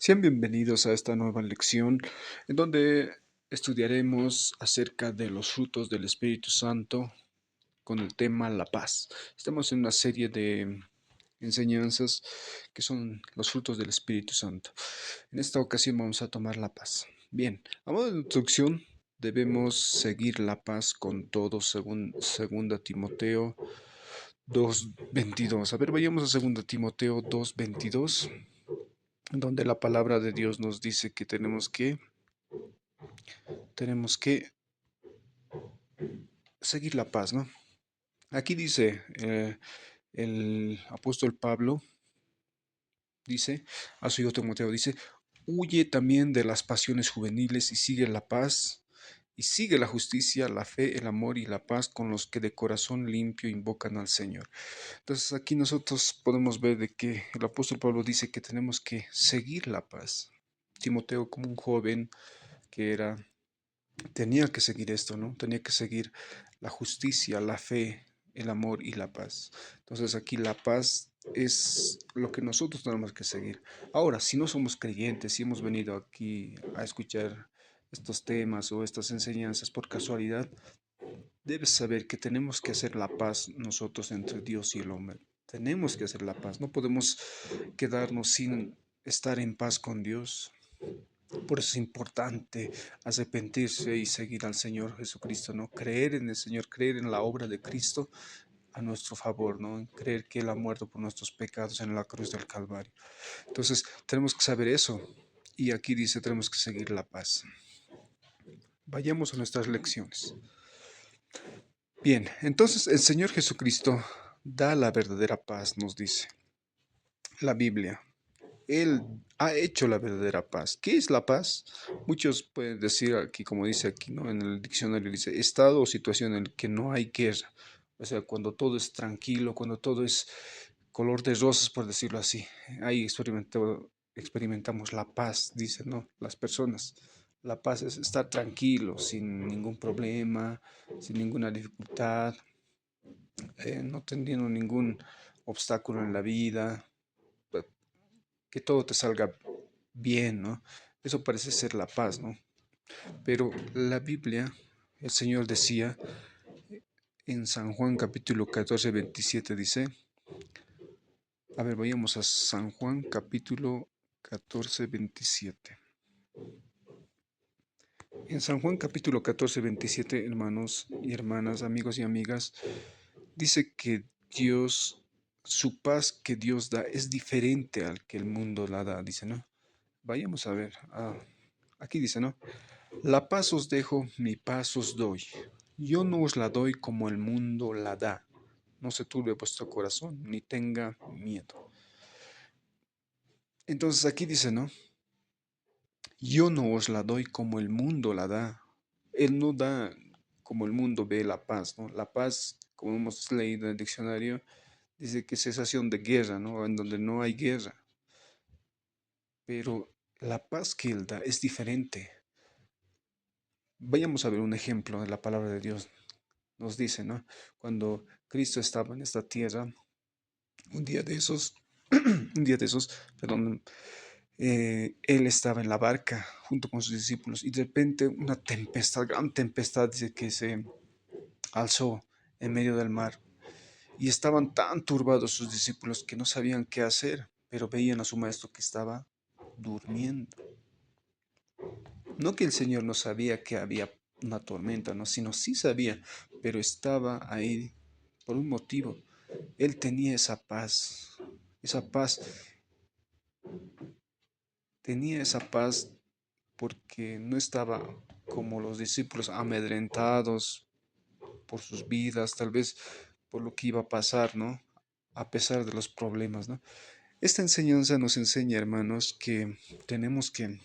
Sean bienvenidos a esta nueva lección en donde estudiaremos acerca de los frutos del Espíritu Santo con el tema la paz. Estamos en una serie de enseñanzas que son los frutos del Espíritu Santo. En esta ocasión vamos a tomar la paz. Bien, a modo de introducción, debemos seguir la paz con todo según 2 Timoteo 2:22. A ver, vayamos a 2 Timoteo 2:22, donde la palabra de Dios nos dice que tenemos que seguir la paz, ¿no? Aquí dice el apóstol Pablo, dice a su hijo Timoteo, dice, huye también de las pasiones juveniles y sigue la paz, y sigue la justicia, la fe, el amor y la paz con los que de corazón limpio invocan al Señor. Entonces aquí nosotros podemos ver de que el apóstol Pablo dice que tenemos que seguir la paz. Timoteo, como un joven que tenía que seguir esto, ¿no? Tenía que seguir la justicia, la fe, el amor y la paz. Entonces aquí la paz es lo que nosotros tenemos que seguir. Ahora, si no somos creyentes, si hemos venido aquí a escuchar estos temas o estas enseñanzas por casualidad, debes saber que tenemos que hacer la paz nosotros entre Dios y el hombre. Tenemos que hacer la paz. No podemos quedarnos sin estar en paz con Dios. Por eso es importante arrepentirse y seguir al Señor Jesucristo, ¿no? Creer en el Señor, creer en la obra de Cristo a nuestro favor, ¿no? Creer que Él ha muerto por nuestros pecados en la cruz del Calvario. Entonces, tenemos que saber eso. Y aquí dice, tenemos que seguir la paz. Vayamos a nuestras lecciones. Bien, entonces el Señor Jesucristo da la verdadera paz, nos dice la Biblia. Él ha hecho la verdadera paz. ¿Qué es la paz? Muchos pueden decir aquí, como dice aquí, ¿no? En el diccionario dice, estado o situación en el que no hay guerra. O sea, cuando todo es tranquilo, cuando todo es color de rosas, por decirlo así. Ahí experimentamos la paz, dicen, ¿no? Las personas. La paz es estar tranquilo, sin ningún problema, sin ninguna dificultad, no teniendo ningún obstáculo en la vida, que todo te salga bien, ¿no? Eso parece ser la paz, ¿no? Pero la Biblia, el Señor decía en San Juan capítulo 14 27 dice, a ver, vayamos a San Juan capítulo 14 27. En San Juan capítulo 14 27, hermanos y hermanas, amigos y amigas, dice que Dios, su paz que Dios da es diferente al que el mundo la da, dice, ¿no? Vayamos a ver, aquí dice, ¿no? La paz os dejo, mi paz os doy. Yo no os la doy como el mundo la da. No se turbe vuestro corazón, ni tenga miedo. Entonces aquí dice, ¿no? Yo no os la doy como el mundo la da. Él no da como el mundo ve la paz, ¿no? La paz, como hemos leído en el diccionario, dice que es cesación de guerra, ¿no? En donde no hay guerra. Pero la paz que Él da es diferente. Vayamos a ver un ejemplo de la palabra de Dios. Nos dice, ¿no? Cuando Cristo estaba en esta tierra, un día de esos, un día de esos, perdón, él estaba en la barca junto con sus discípulos y de repente una tempestad, gran tempestad, dice que se alzó en medio del mar y estaban tan turbados sus discípulos que no sabían qué hacer, pero veían a su maestro que estaba durmiendo. No que el Señor no sabía que había una tormenta, no, sino sí sabía, pero estaba ahí por un motivo. Él tenía esa paz, tenía esa paz porque no estaba como los discípulos amedrentados por sus vidas, tal vez por lo que iba a pasar, ¿no? A pesar de los problemas, ¿no? Esta enseñanza nos enseña, hermanos, que tenemos que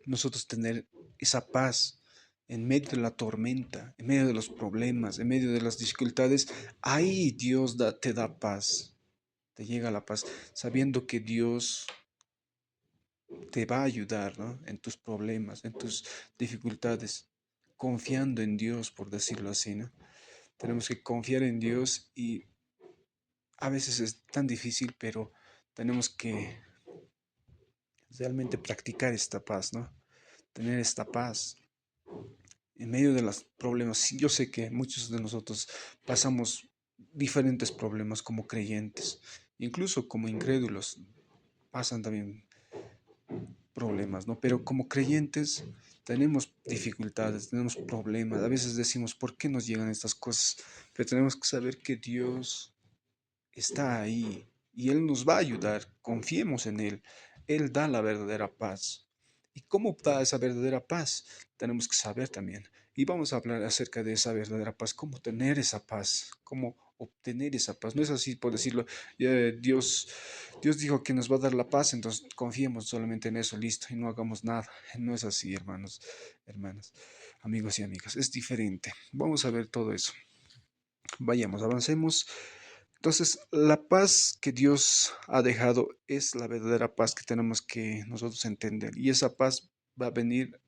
nosotros tener esa paz en medio de la tormenta, en medio de los problemas, en medio de las dificultades. Ahí Dios te da paz, te llega la paz, sabiendo que Dios te va a ayudar, ¿no? En tus problemas, en tus dificultades, confiando en Dios, por decirlo así, ¿no? Tenemos que confiar en Dios y a veces es tan difícil, pero tenemos que realmente practicar esta paz, ¿no? Tener esta paz en medio de los problemas. Sí, yo sé que muchos de nosotros pasamos diferentes problemas como creyentes, incluso como incrédulos, pasan también problemas, ¿no? Pero como creyentes tenemos dificultades, tenemos problemas. A veces decimos, ¿por qué nos llegan estas cosas? Pero tenemos que saber que Dios está ahí y Él nos va a ayudar. Confiemos en Él. Él da la verdadera paz. ¿Y cómo da esa verdadera paz? Tenemos que saber también. Y vamos a hablar acerca de esa verdadera paz, cómo tener esa paz, cómo obtener esa paz. No es así por decirlo, Dios dijo que nos va a dar la paz, entonces confiemos solamente en eso, listo, y no hagamos nada. No es así, hermanos, hermanas, amigos y amigas. Es diferente. Vamos a ver todo eso. Vayamos, avancemos. Entonces, la paz que Dios ha dejado es la verdadera paz que tenemos que nosotros entender. Y esa paz va a venir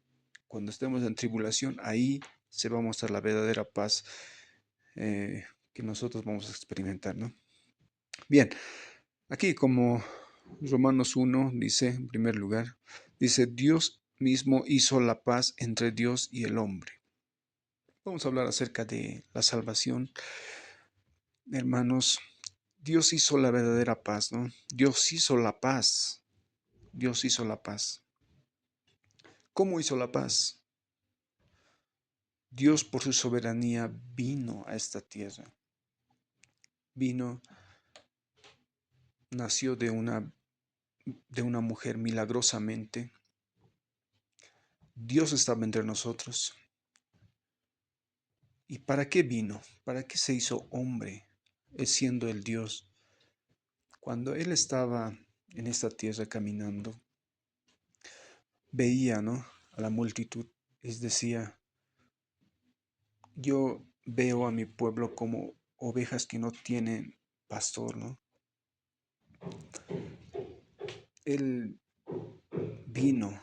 cuando estemos en tribulación. Ahí se va a mostrar la verdadera paz que nosotros vamos a experimentar, ¿no? Bien, aquí como Romanos 1 dice, en primer lugar, dice, Dios mismo hizo la paz entre Dios y el hombre. Vamos a hablar acerca de la salvación, hermanos. Dios hizo la verdadera paz, ¿no? Dios hizo la paz. Dios hizo la paz. ¿Cómo hizo la paz? Dios por su soberanía vino a esta tierra. Vino, nació de una mujer milagrosamente. Dios estaba entre nosotros. ¿Y para qué vino? ¿Para qué se hizo hombre, siendo el Dios? Cuando Él estaba en esta tierra caminando, veía, ¿no?, a la multitud. Les decía, yo veo a mi pueblo como ovejas que no tienen pastor, ¿no? Él vino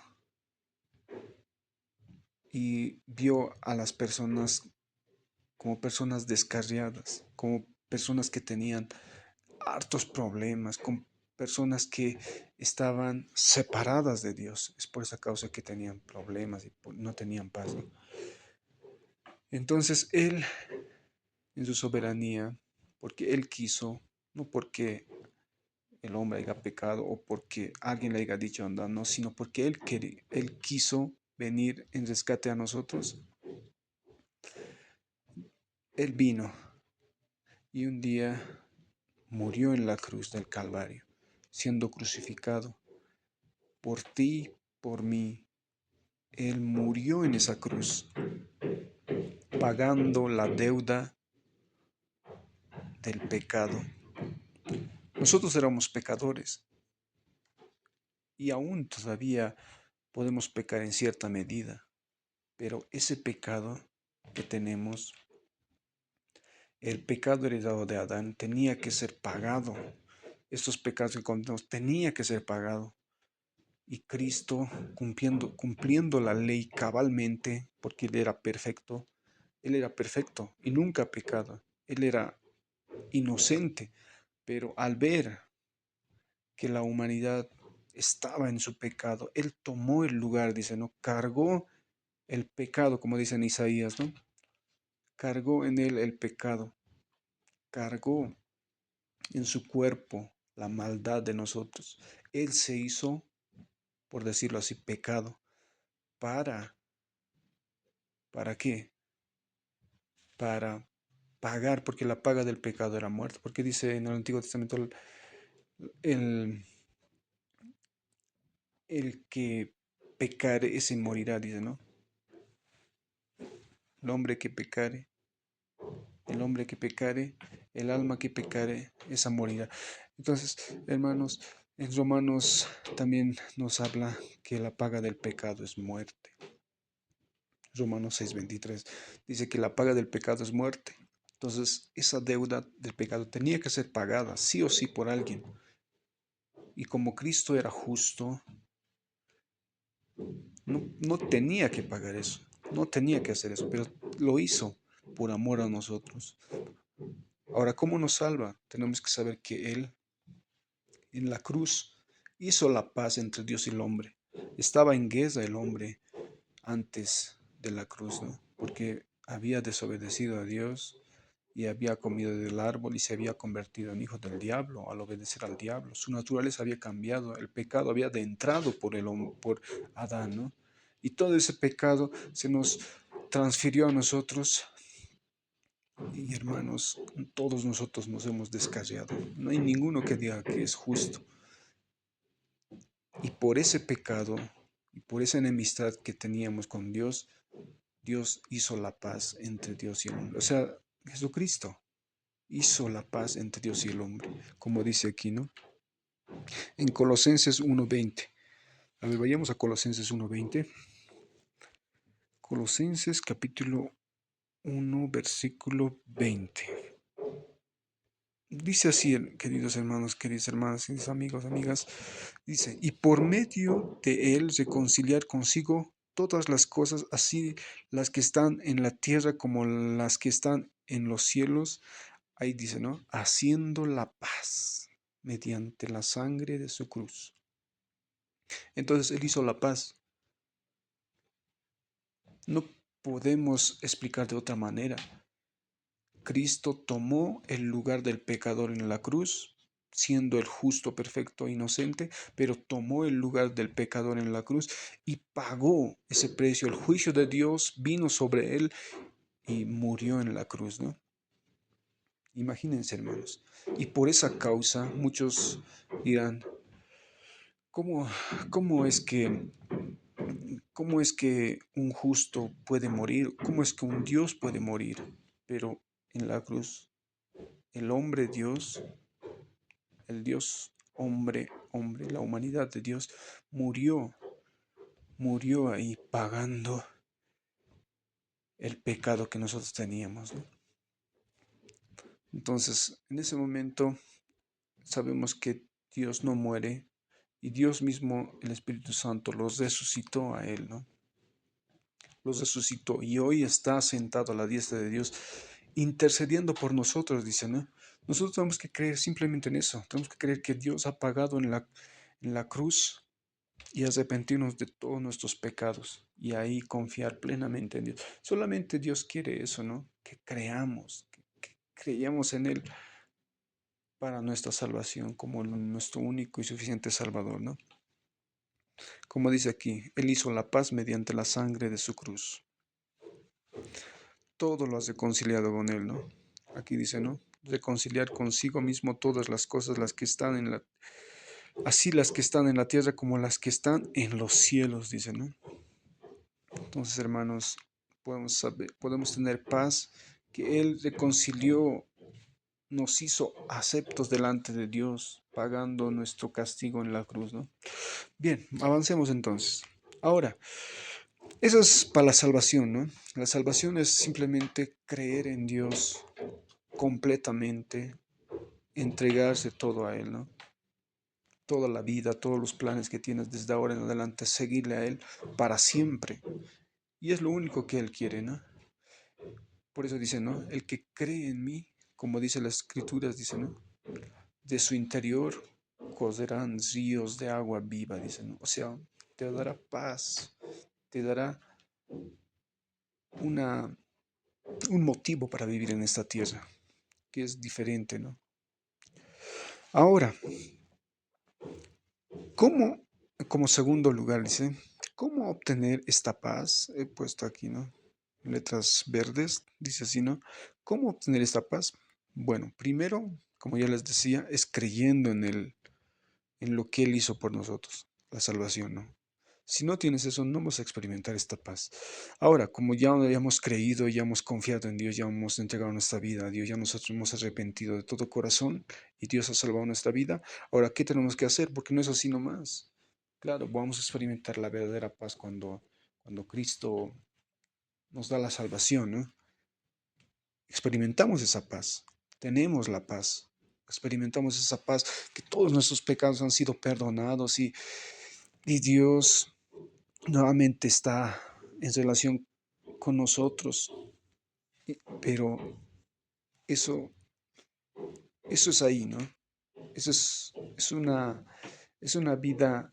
y vio a las personas como personas descarriadas, como personas que tenían hartos problemas, con personas que estaban separadas de Dios. Es por esa causa que tenían problemas y no tenían paz, ¿no? Entonces Él, en su soberanía, porque Él quiso, no porque el hombre haya pecado o porque alguien le haya dicho anda, no, sino porque Él quiso venir en rescate a nosotros. Él vino y un día murió en la cruz del Calvario, siendo crucificado por ti, por mí. Él murió en esa cruz, pagando la deuda del pecado. Nosotros éramos pecadores y aún todavía podemos pecar en cierta medida, pero ese pecado que tenemos, el pecado heredado de Adán, tenía que ser pagado. Estos pecados que cometemos tenía que ser pagado. Y Cristo, cumpliendo la ley cabalmente, porque Él era perfecto y nunca pecado. Él era inocente, pero al ver que la humanidad estaba en su pecado, Él tomó el lugar, dice, ¿no? Cargó el pecado, como dice en Isaías, ¿no? Cargó en Él el pecado, cargó en su cuerpo la maldad de nosotros. Él se hizo, por decirlo así, pecado. ¿Para, para qué? Para pagar, porque la paga del pecado era muerte. Porque dice en el Antiguo Testamento, el, el que pecare, ese morirá, dice, ¿no? El hombre que pecare, el hombre que pecare, el alma que pecare, esa morirá. Entonces, hermanos, en Romanos también nos habla que la paga del pecado es muerte. Romanos 6:23 dice que la paga del pecado es muerte. Entonces, esa deuda del pecado tenía que ser pagada, sí o sí, por alguien. Y como Cristo era justo, no tenía que pagar eso, no tenía que hacer eso, pero lo hizo por amor a nosotros. Ahora, ¿cómo nos salva? Tenemos que saber que Él, en la cruz, hizo la paz entre Dios y el hombre. Estaba en guerra el hombre antes de la cruz, ¿no? Porque había desobedecido a Dios y había comido del árbol y se había convertido en hijo del diablo al obedecer al diablo. Su naturaleza había cambiado, el pecado había entrado por Adán, ¿no? Y todo ese pecado se nos transfirió a nosotros y hermanos, todos nosotros nos hemos descarriado. No hay ninguno que diga que es justo. Y por ese pecado y por esa enemistad que teníamos con Dios, Dios hizo la paz entre Dios y el hombre. O sea, Jesucristo hizo la paz entre Dios y el hombre, como dice aquí, ¿no? En Colosenses 1:20. A ver, vayamos a Colosenses 1:20. Colosenses capítulo 1, versículo 20. Dice así, queridos hermanos, queridas hermanas, queridos amigos, amigas, dice, y por medio de él reconciliar consigo todas las cosas, así las que están en la tierra como las que están en los cielos. Ahí dice, ¿no? Haciendo la paz mediante la sangre de su cruz. Entonces él hizo la paz. No podemos explicar de otra manera. Cristo tomó el lugar del pecador en la cruz, siendo el justo, perfecto, inocente, pero tomó el lugar del pecador en la cruz y pagó ese precio. El juicio de Dios vino sobre él y murió en la cruz, ¿no? Imagínense, hermanos. Y por esa causa muchos dirán, ¿cómo, cómo es que, cómo es que un justo puede morir? ¿Cómo es que un Dios puede morir? Pero en la cruz, el hombre Dios, el Dios hombre, la humanidad de Dios, murió, murió ahí pagando el pecado que nosotros teníamos, ¿no? Entonces, en ese momento sabemos que Dios no muere y Dios mismo, el Espíritu Santo, los resucitó a él, ¿no? Los resucitó y hoy está sentado a la diestra de Dios, intercediendo por nosotros, dice, ¿no? Nosotros tenemos que creer simplemente en eso, tenemos que creer que Dios ha pagado en la cruz y arrepentirnos de todos nuestros pecados y ahí confiar plenamente en Dios. Solamente Dios quiere eso, ¿no? Que creamos, que creyamos en Él para nuestra salvación como nuestro único y suficiente Salvador, ¿no? Como dice aquí, Él hizo la paz mediante la sangre de su cruz. Todo lo has reconciliado con Él, ¿no? Aquí dice, ¿no? Reconciliar consigo mismo todas las cosas, las que están en la, así las que están en la tierra como las que están en los cielos, dice, ¿no? Entonces, hermanos, podemos tener paz, que Él reconcilió, nos hizo aceptos delante de Dios, pagando nuestro castigo en la cruz, ¿no? Bien, avancemos entonces. Ahora, eso es para la salvación, ¿no? La salvación es simplemente creer en Dios completamente, entregarse todo a Él, ¿no? Toda la vida, todos los planes que tienes desde ahora en adelante, seguirle a Él para siempre. Y es lo único que Él quiere, ¿no? Por eso dice, ¿no? El que cree en mí, como dice las escrituras, dice, ¿no? De su interior correrán ríos de agua viva, dice, ¿no? O sea, te dará paz, te dará una, un motivo para vivir en esta tierra, que es diferente, ¿no? Ahora, ¿cómo, como segundo lugar, dice, cómo obtener esta paz? He puesto aquí, ¿no? Letras verdes, dice así, ¿no? ¿Cómo obtener esta paz? Bueno, primero, como ya les decía, es creyendo en lo que Él hizo por nosotros, la salvación, ¿no? Si no tienes eso, no vas a experimentar esta paz. Ahora, como ya hemos creído, ya hemos confiado en Dios, ya hemos entregado nuestra vida a Dios, ya nos hemos arrepentido de todo corazón y Dios ha salvado nuestra vida, ahora, ¿qué tenemos que hacer? Porque no es así nomás. Claro, vamos a experimentar la verdadera paz cuando Cristo nos da la salvación, ¿no? Experimentamos esa paz, tenemos la paz, experimentamos esa paz, que todos nuestros pecados han sido perdonados y Dios nuevamente está en relación con nosotros, pero eso, eso es ahí, ¿no? Eso es una, Es una vida,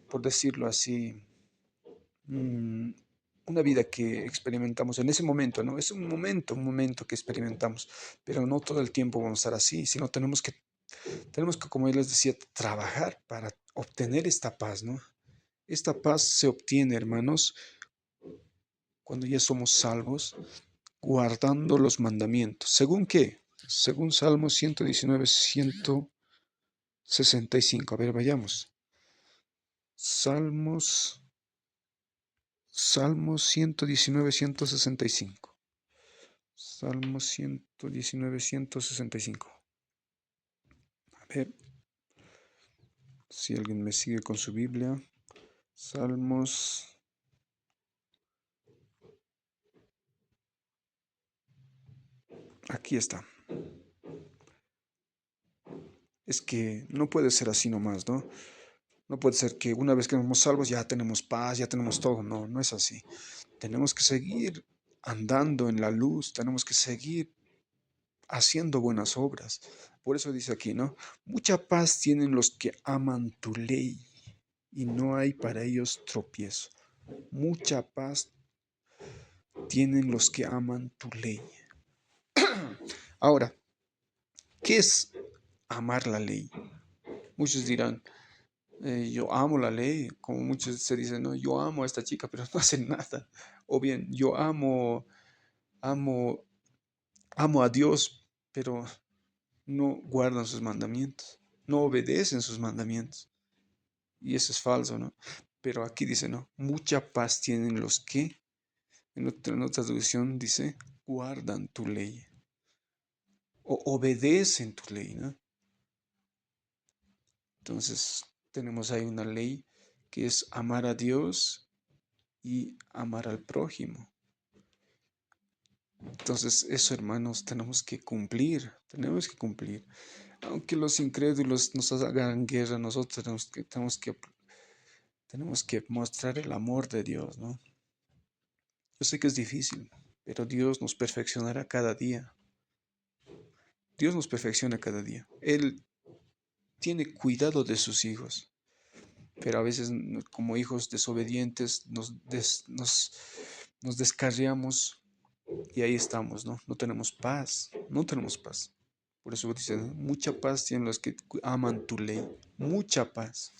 por decirlo así, mm, una vida que experimentamos en ese momento, ¿no? Es un momento que experimentamos, pero no todo el tiempo vamos a estar así, sino tenemos que, como yo les decía, trabajar para obtener esta paz, ¿no? Esta paz se obtiene, hermanos, cuando ya somos salvos, guardando los mandamientos. ¿Según qué? Según Salmos 119, 165. A ver, vayamos. Salmos, Salmos 119, 165. Salmos 119, 165. A ver si alguien me sigue con su Biblia. Salmos, aquí está. Es que no puede ser así nomás, ¿no? No puede ser que una vez que somos salvos ya tenemos paz, ya tenemos todo. No, no es así. Tenemos que seguir andando en la luz, tenemos que seguir haciendo buenas obras. Por eso dice aquí, ¿no? Mucha paz tienen los que aman tu ley y no hay para ellos tropiezo. Mucha paz tienen los que aman tu ley. Ahora, ¿qué es amar la ley? Muchos dirán, yo amo la ley, como muchos se dicen, no, yo amo a esta chica, pero no hacen nada. O bien, yo amo, amo a Dios, pero no guardan sus mandamientos, no obedecen sus mandamientos. Y eso es falso, ¿no? Pero aquí dice, no, mucha paz tienen los que, en otra traducción dice, guardan tu ley o obedecen tu ley, ¿no? Entonces, tenemos ahí una ley que es amar a Dios y amar al prójimo. Entonces, eso, hermanos, tenemos que cumplir. Aunque los incrédulos nos hagan guerra, nosotros tenemos que mostrar el amor de Dios, ¿no? Yo sé que es difícil, pero Dios nos perfeccionará cada día. Dios nos perfecciona cada día. Él tiene cuidado de sus hijos, pero a veces como hijos desobedientes nos descarriamos y ahí estamos, ¿no? No tenemos paz, no tenemos paz. Por eso dice, ¿no? Mucha paz tienen los que aman tu ley, mucha paz.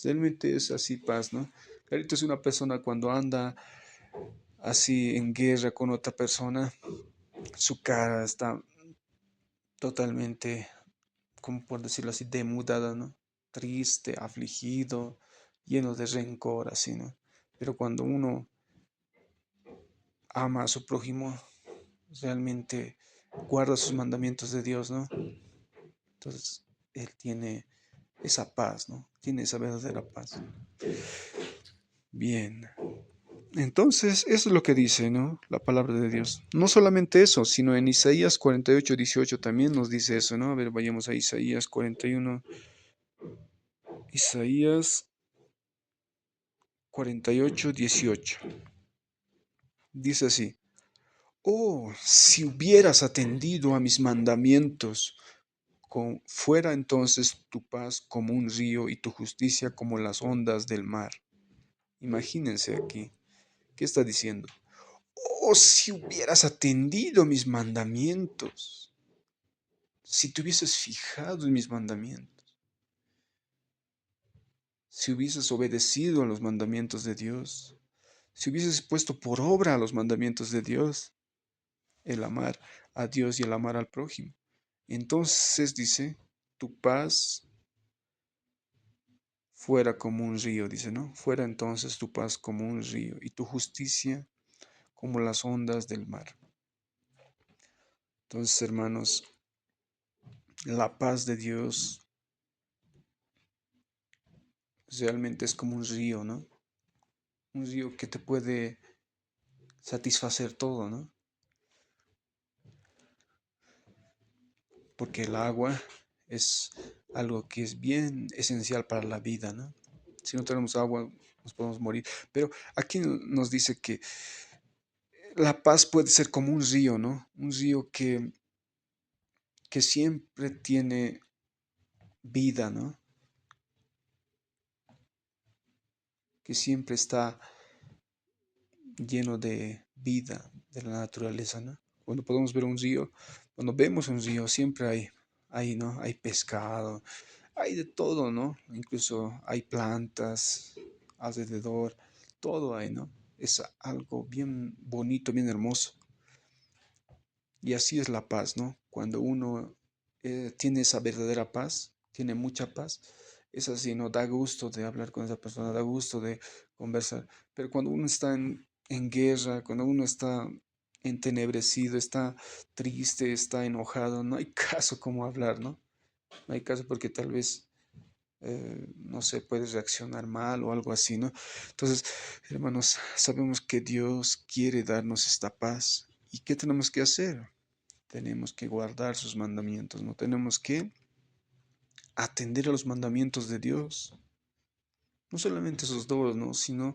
Realmente es así paz, ¿no? Clarito es una persona cuando anda así en guerra con otra persona, su cara está totalmente, como por decirlo así, demudada, ¿no? Triste, afligido, lleno de rencor, así, ¿no? Pero cuando uno ama a su prójimo, realmente guarda sus mandamientos de Dios, ¿no? Entonces, él tiene esa paz, ¿no? Tiene esa verdadera paz. Bien. Entonces, eso es lo que dice, ¿no? La palabra de Dios. No solamente eso, sino en Isaías 48, 18 también nos dice eso, ¿no? A ver, vayamos a Isaías 41. Isaías 48, 18. Dice así, oh, si hubieras atendido a mis mandamientos, fuera entonces tu paz como un río y tu justicia como las ondas del mar. Imagínense aquí, ¿qué está diciendo? Oh, si hubieras atendido mis mandamientos, si te hubieses fijado en mis mandamientos, si hubieses obedecido a los mandamientos de Dios, si hubieses puesto por obra los mandamientos de Dios, el amar a Dios y el amar al prójimo. Entonces dice, tu paz fuera como un río, dice, ¿no? Fuera entonces tu paz como un río y tu justicia como las ondas del mar. Entonces, hermanos, la paz de Dios realmente es como un río, ¿no? Un río que te puede satisfacer todo, ¿no? Porque el agua es algo que es bien esencial para la vida, ¿no? Si no tenemos agua, nos podemos morir. Pero aquí nos dice que la paz puede ser como un río, ¿no? Un río que siempre tiene vida, ¿no? que siempre está lleno de vida de la naturaleza, ¿no? Cuando podemos ver un río, cuando vemos un río, siempre ¿no? Hay pescado, hay de todo, ¿no? Incluso hay plantas alrededor, todo hay, ¿no? Es algo bien bonito, bien hermoso. Y así es la paz, ¿no? Cuando uno tiene esa verdadera paz, tiene mucha paz, es así, ¿no? Da gusto de hablar con esa persona, da gusto de conversar. Pero cuando uno está en guerra, cuando uno está entenebrecido, está triste, está enojado, no hay caso como hablar, ¿no? No hay caso porque tal vez, no sé, puedes reaccionar mal o algo así, ¿no? Entonces, hermanos, sabemos que Dios quiere darnos esta paz. ¿Y qué tenemos que hacer? Tenemos que guardar sus mandamientos, no tenemos que atender a los mandamientos de Dios. No solamente esos dos, ¿no? Sino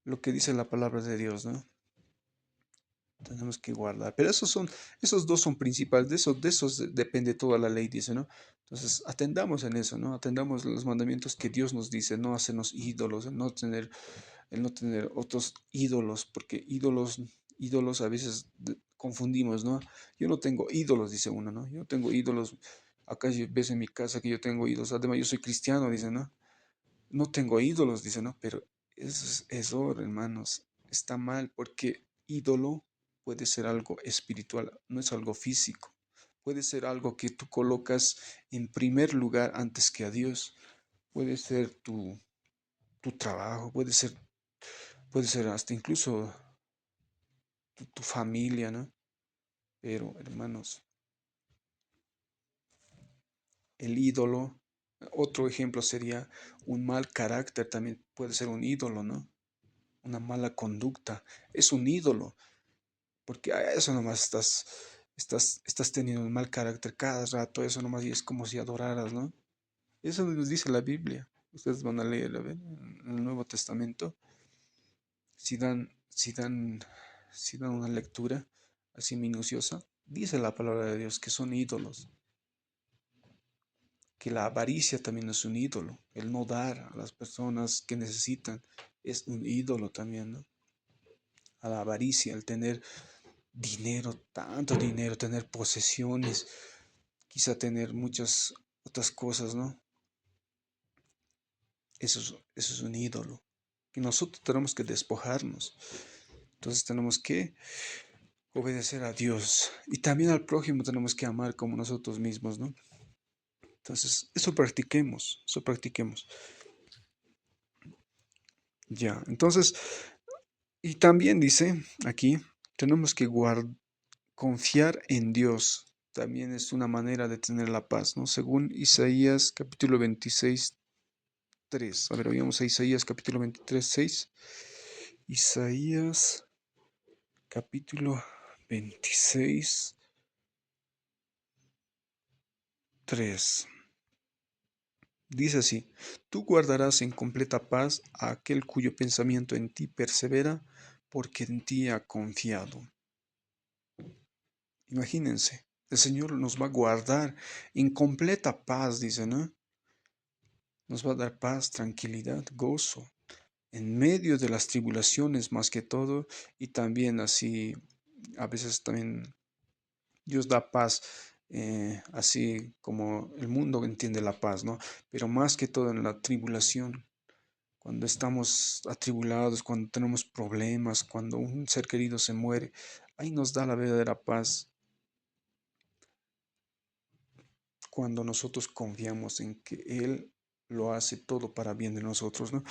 lo que dice la palabra de Dios, ¿no? Tenemos que guardar. Pero esos dos son principales, de esos depende toda la ley, dice, ¿no? Entonces, atendamos en eso, ¿no? Atendamos los mandamientos que Dios nos dice, no hacernos ídolos, el no tener otros ídolos, porque ídolos a veces confundimos, ¿no? Yo no tengo ídolos, dice uno, ¿no? Yo no tengo ídolos. Acá ves en mi casa que yo tengo ídolos. Además, yo soy cristiano, dice, ¿no? No tengo ídolos, dice, ¿no? Pero eso es error, hermanos. Está mal porque ídolo puede ser algo espiritual, no es algo físico. Puede ser algo que tú colocas en primer lugar antes que a Dios. Puede ser tu trabajo, puede ser hasta incluso tu familia, ¿no? Pero, hermanos, el ídolo, otro ejemplo sería un mal carácter, también puede ser un ídolo, ¿no? Una mala conducta, es un ídolo, porque a eso nomás estás teniendo un mal carácter cada rato, eso nomás y es como si adoraras, ¿no? Eso nos dice la Biblia. Ustedes van a leer, a ver, en el Nuevo Testamento, si dan, si dan, si dan una lectura así minuciosa, dice la palabra de Dios que son ídolos, que la avaricia también es un ídolo, el no dar a las personas que necesitan es un ídolo también, ¿no? A la avaricia, el tener dinero, tanto dinero, tener posesiones, quizá tener muchas otras cosas, ¿no? Eso es un ídolo, que nosotros tenemos que despojarnos. Entonces tenemos que obedecer a Dios y también al prójimo tenemos que amar como nosotros mismos, ¿no? Entonces, eso practiquemos, eso practiquemos. Ya, entonces, y también dice aquí, tenemos que confiar en Dios. También es una manera de tener la paz, ¿no? Según Isaías capítulo 26, 3. A ver, oímos a Isaías capítulo 23, 6. Isaías capítulo 26, 3. Dice así, tú guardarás en completa paz a aquel cuyo pensamiento en ti persevera, porque en ti ha confiado. Imagínense, el Señor nos va a guardar en completa paz, dice, ¿no? Nos va a dar paz, tranquilidad, gozo, en medio de las tribulaciones más que todo, y también así, a veces también Dios da paz, así como el mundo entiende la paz, ¿no? Pero más que todo en la tribulación, cuando estamos atribulados, cuando tenemos problemas, cuando un ser querido se muere, ahí nos da la verdadera paz, cuando nosotros confiamos en que Él lo hace todo para bien de nosotros, ¿no?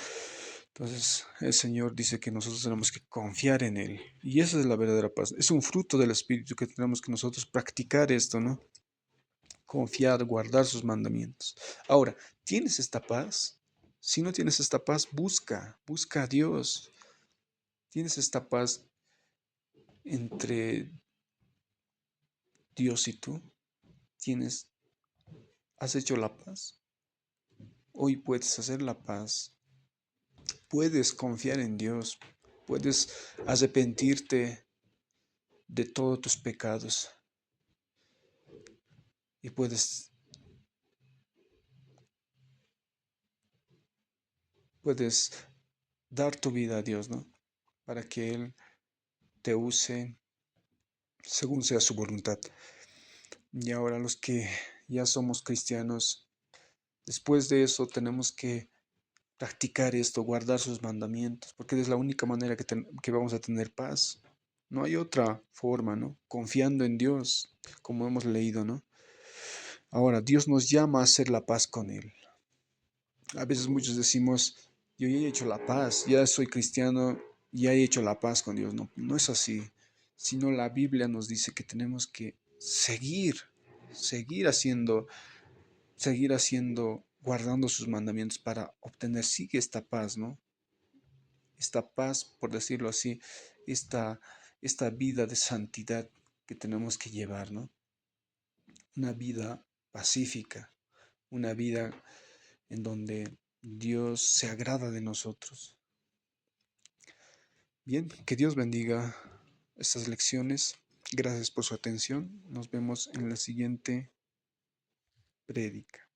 Entonces, el Señor dice que nosotros tenemos que confiar en Él. Y esa es la verdadera paz. Es un fruto del Espíritu que tenemos que nosotros practicar esto, ¿no? Confiar, guardar sus mandamientos. Ahora, ¿tienes esta paz? Si no tienes esta paz, busca a Dios. ¿Tienes esta paz entre Dios y tú? ¿Tienes, has hecho la paz? Hoy puedes hacer la paz. Puedes confiar en Dios. Puedes arrepentirte de todos tus pecados. Y puedes dar tu vida a Dios, ¿no? Para que Él te use según sea su voluntad. Y ahora los que ya somos cristianos, después de eso tenemos que practicar esto, guardar sus mandamientos, porque es la única manera que vamos a tener paz. No hay otra forma, ¿no? Confiando en Dios, como hemos leído, ¿no? Ahora, Dios nos llama a hacer la paz con Él. A veces muchos decimos, yo ya he hecho la paz, ya soy cristiano, ya he hecho la paz con Dios. No, no es así, sino la Biblia nos dice que tenemos que seguir haciendo, guardando sus mandamientos para obtener, sigue esta paz, ¿no? Esta paz, por decirlo así, esta, esta vida de santidad que tenemos que llevar, ¿no? Una vida pacífica, una vida en donde Dios se agrada de nosotros. Bien, que Dios bendiga estas lecciones. Gracias por su atención. Nos vemos en la siguiente prédica.